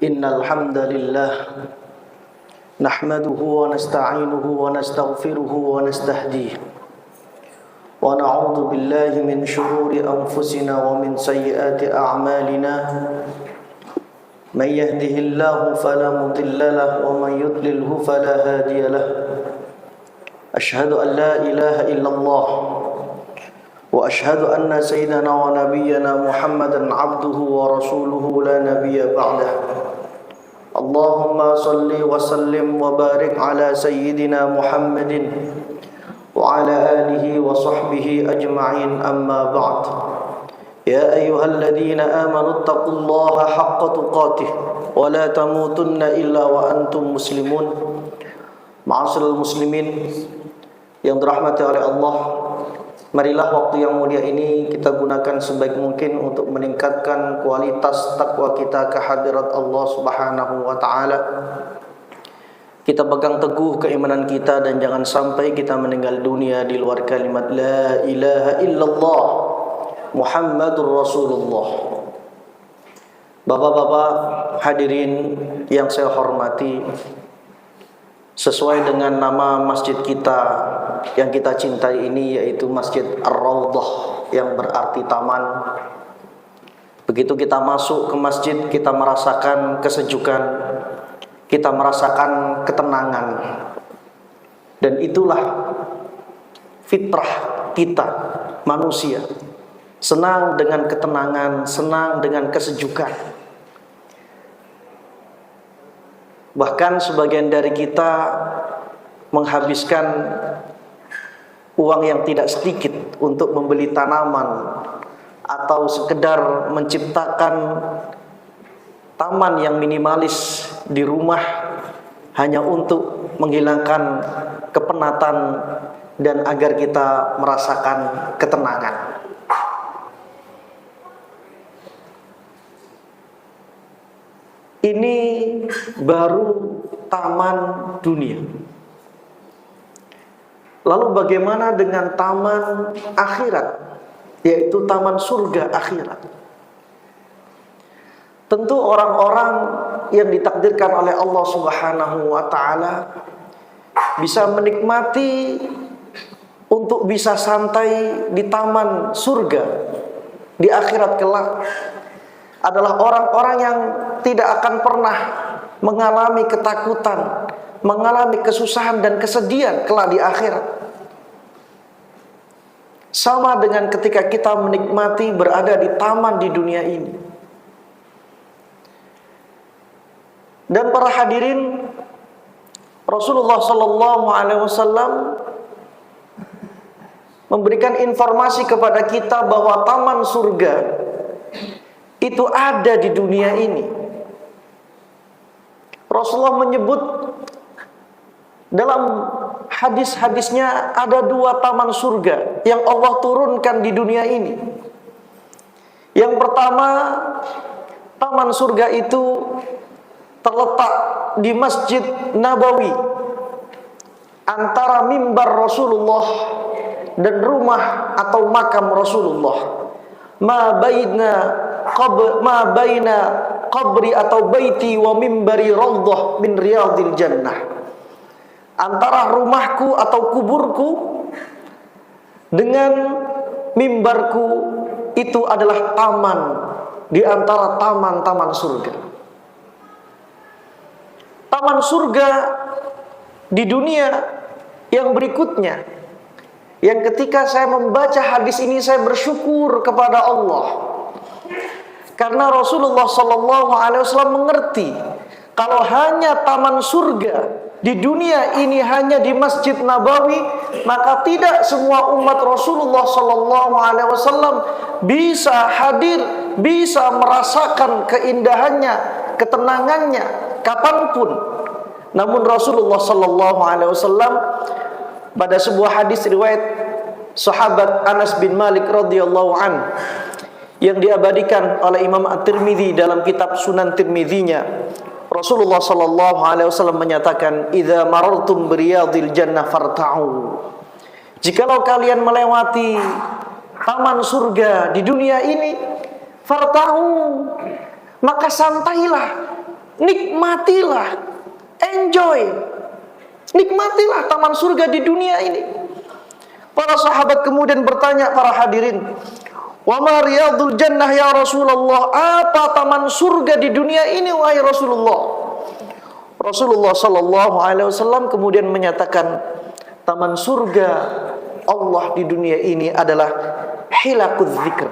Innal hamdalillah nahmaduhu wa nasta'inuhu wa nastaghfiruhu wa nastahdihi wa na'udzu billahi min shururi anfusina wa min sayyiati a'malina may yahdihillahu fala mudilla lahu wa may yudlilhu fala hadiya lahu asyhadu an la ilaha illallah wa asyhadu anna sayyidana wa nabiyyana Muhammadan abduhu wa rasuluhu la nabiyya ba'dahu. Allahumma salli wa sallim wa barik ala sayyidina Muhammadin wa ala alihi wa sahbihi ajma'in, amma ba'd. Ya ayyuhalladzina amanu taqullaha haqqa tuqatih wa la tamutunna illa wa antum muslimun. Ma'asyiral muslimin yang dirahmati oleh Allah, marilah waktu yang mulia ini kita gunakan sebaik mungkin untuk meningkatkan kualitas takwa kita ke hadirat Allah Subhanahu wa taala. Kita pegang teguh keimanan kita dan jangan sampai kita meninggal dunia di luar kalimat la ilaha illallah Muhammadur Rasulullah. Bapak-bapak hadirin yang saya hormati, sesuai dengan nama masjid kita yang kita cintai ini, yaitu Masjid Ar-Raudhah yang berarti taman. Begitu kita masuk ke masjid, kita merasakan kesejukan, kita merasakan ketenangan. Dan itulah fitrah kita manusia, senang dengan ketenangan, senang dengan kesejukan. Bahkan sebagian dari kita menghabiskan uang yang tidak sedikit untuk membeli tanaman atau sekedar menciptakan taman yang minimalis di rumah hanya untuk menghilangkan kepenatan dan agar kita merasakan ketenangan. Ini baru taman dunia. Lalu bagaimana dengan taman akhirat, yaitu taman surga akhirat? Tentu orang-orang yang ditakdirkan oleh Allah Subhanahu wa taala bisa menikmati untuk bisa santai di taman surga di akhirat kelak adalah orang-orang yang tidak akan pernah mengalami ketakutan, mengalami kesusahan dan kesedihan kelak di akhirat. Sama dengan ketika kita menikmati berada di taman di dunia ini. Dan para hadirin, Rasulullah sallallahu alaihi wasallam memberikan informasi kepada kita bahwa taman surga itu ada di dunia ini. Rasulullah menyebut dalam hadis-hadisnya ada dua taman surga yang Allah turunkan di dunia ini. Yang pertama, taman surga itu terletak di Masjid Nabawi, antara mimbar Rasulullah dan rumah atau makam Rasulullah. Ma baina qabri atau baiti wa mimbari raudhah min riyadil jannah. Antara rumahku atau kuburku dengan mimbarku itu adalah taman di antara taman-taman surga. Taman surga di dunia yang berikutnya, yang ketika saya membaca hadis ini saya bersyukur kepada Allah. Karena Rasulullah SAW mengerti kalau hanya taman surga di dunia ini hanya di Masjid Nabawi, maka tidak semua umat Rasulullah SAW bisa hadir, bisa merasakan keindahannya, ketenangannya kapanpun. Namun Rasulullah SAW pada sebuah hadis riwayat sahabat Anas bin Malik radhiyallahu an yang diabadikan oleh Imam At-Tirmidzi dalam kitab Sunan Tirmidzinya, Rasulullah sallallahu alaihi wasallam menyatakan, "Idza marartum biriyadil jannah farta'u." Jikalau kalian melewati taman surga di dunia ini, farta'u, maka santailah, Nikmatilah, enjoy, nikmatilah taman surga di dunia ini. Para sahabat kemudian bertanya, para hadirin, wa ma riyadul jannah ya Rasulullah, apa taman surga di dunia ini wahai Rasulullah? Rasulullah sallallahu alaihi wasallam kemudian menyatakan, taman surga Allah di dunia ini adalah hilakuz zikr,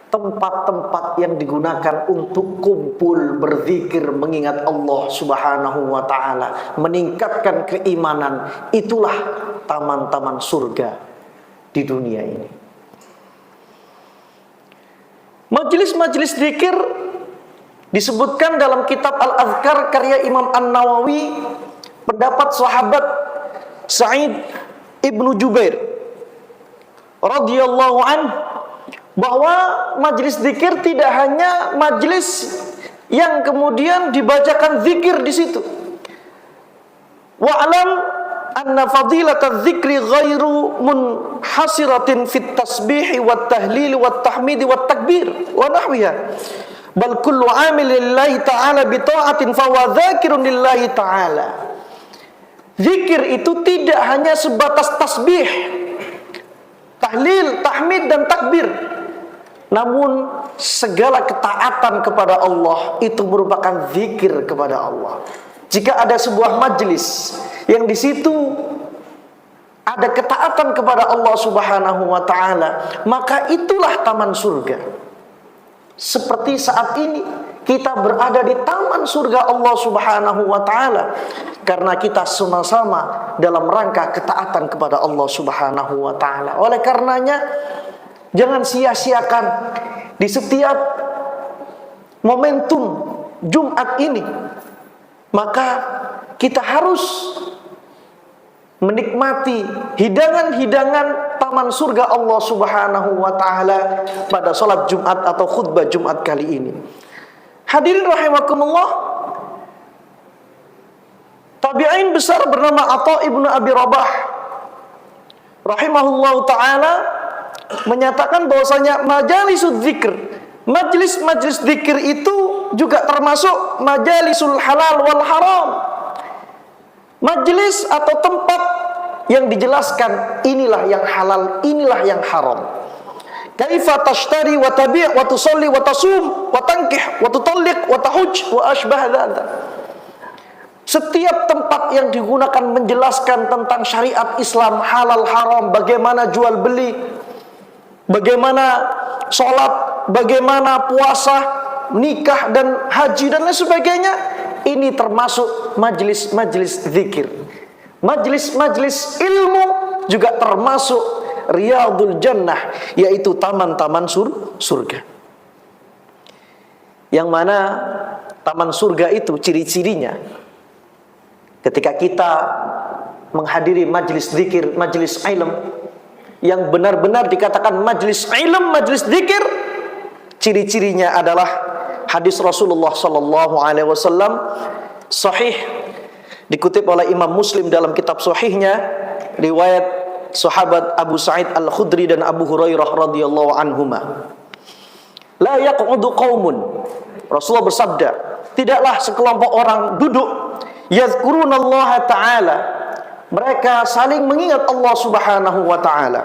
tempat-tempat yang digunakan untuk kumpul berzikir mengingat Allah subhanahu wa ta'ala, meningkatkan keimanan. Itulah taman-taman surga di dunia ini. Majelis-majelis zikir disebutkan dalam kitab Al-Adhkar karya Imam An-Nawawi, pendapat sahabat Sa'id ibnu Jubair radhiyallahu anhu, bahwa majelis zikir tidak hanya majelis yang kemudian dibacakan zikir di situ. Wa'lam anna fadilatadz dzikri ghairu munhasiratin fit tasbih wat tahlil wat tahmid wat takbir wa nahwiha, bal kullu 'amilin lillahi ta'ala bi ta'atin fa huwa dzakirun lillahi ta'ala. Zikir itu tidak hanya sebatas tasbih, tahlil, tahmid dan takbir, namun segala ketaatan kepada Allah itu merupakan zikir kepada Allah. Jika ada sebuah majelis yang di situ ada ketaatan kepada Allah Subhanahu wa taala, maka itulah taman surga. Seperti saat ini kita berada di taman surga Allah Subhanahu wa taala karena kita sama-sama dalam rangka ketaatan kepada Allah Subhanahu wa taala. Oleh karenanya, jangan sia-siakan di setiap momentum Jumat ini. Maka kita harus menikmati hidangan-hidangan taman surga Allah Subhanahu wa taala pada salat Jumat atau khutbah Jumat kali ini. Hadirin rahimakumullah, tabi'in besar bernama Atha ibnu Abi Rabah rahimahullahu taala menyatakan bahwasanya majalisud dzikr, majelis-majelis zikir itu juga termasuk majalisul halal wal haram. Majelis atau tempat yang dijelaskan inilah yang halal, inilah yang haram. Kaifa tashtari wa tabi' wa tusalli wa tasum wa tankih wa tutalliq wa tahuj wa asbah dzalik. Setiap tempat yang digunakan menjelaskan tentang syariat Islam halal haram, bagaimana jual beli, bagaimana sholat, bagaimana puasa, nikah dan haji dan lain sebagainya, ini termasuk majelis-majelis zikir. Majelis-majelis ilmu juga termasuk riyadul jannah, yaitu taman-taman surga. Yang mana taman surga itu ciri-cirinya, ketika kita menghadiri majelis zikir, majelis ilm, yang benar-benar dikatakan majelis ilm, majelis zikir, ciri-cirinya adalah hadis Rasulullah sallallahu alaihi wasallam sahih, dikutip oleh Imam Muslim dalam kitab sahihnya, riwayat sahabat Abu Sa'id Al-Khudri dan Abu Hurairah radhiyallahu anhuma. La yaq'udu qaumun, Rasulullah bersabda, tidaklah sekelompok orang duduk, yadhkurunallaha ta'ala, mereka saling mengingat Allah Subhanahu wa ta'ala,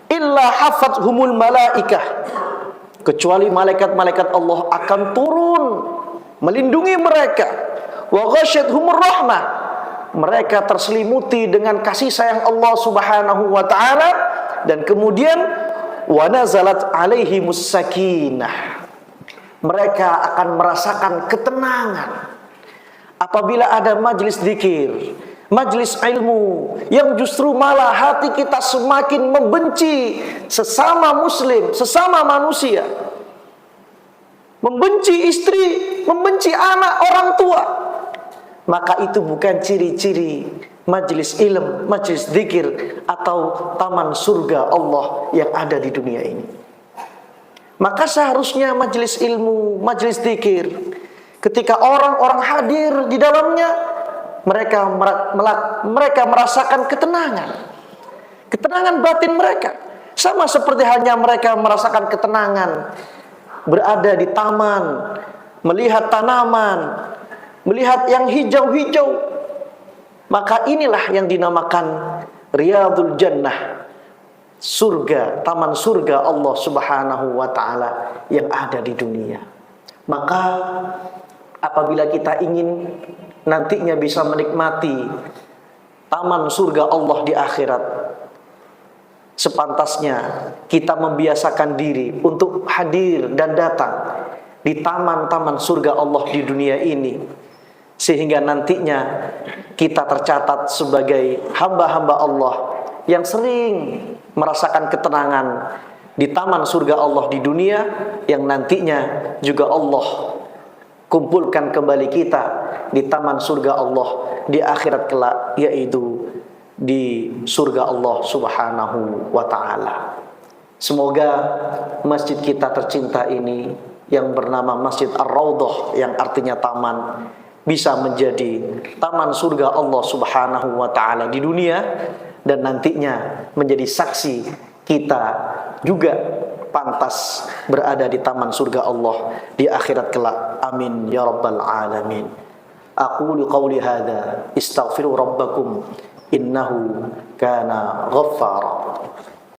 illa hafathumul malaikah, kecuali malaikat-malaikat Allah akan turun melindungi mereka, wa ghasyiyatuhumur rahmah, mereka terselimuti dengan kasih sayang Allah Subhanahu wa ta'ala, dan kemudian wa nazalat alaihimus sakinah, mereka akan merasakan ketenangan. Apabila ada majelis zikir, majelis ilmu, yang justru malah hati kita semakin membenci sesama muslim, sesama manusia, membenci istri, membenci anak, orang tua, maka itu bukan ciri-ciri majelis ilm, majelis zikir atau taman surga Allah yang ada di dunia ini. Maka seharusnya majelis ilmu, majelis zikir, ketika orang-orang hadir di dalamnya, mereka merasakan ketenangan, ketenangan batin mereka, sama seperti hanya mereka merasakan ketenangan berada di taman, melihat tanaman, melihat yang hijau-hijau, maka inilah yang dinamakan Riyadul Jannah, surga, taman surga Allah Subhanahu wa taala yang ada di dunia. Maka apabila kita ingin nantinya bisa menikmati taman surga Allah di akhirat, sepantasnya kita membiasakan diri untuk hadir dan datang di taman-taman surga Allah di dunia ini, sehingga nantinya kita tercatat sebagai hamba-hamba Allah yang sering merasakan ketenangan di taman surga Allah di dunia, yang nantinya juga Allah kumpulkan kembali kita di taman surga Allah di akhirat kelak, yaitu di surga Allah Subhanahu wa taala. Semoga masjid kita tercinta ini yang bernama Masjid Ar-Raudhah, yang artinya taman, bisa menjadi taman surga Allah Subhanahu wa taala di dunia, dan nantinya menjadi saksi kita juga pantas berada di taman surga Allah di akhirat kelak. Amin ya rabbal alamin. Aqulu qawli hadza, istaghfiru rabbakum innahu kana ghaffara.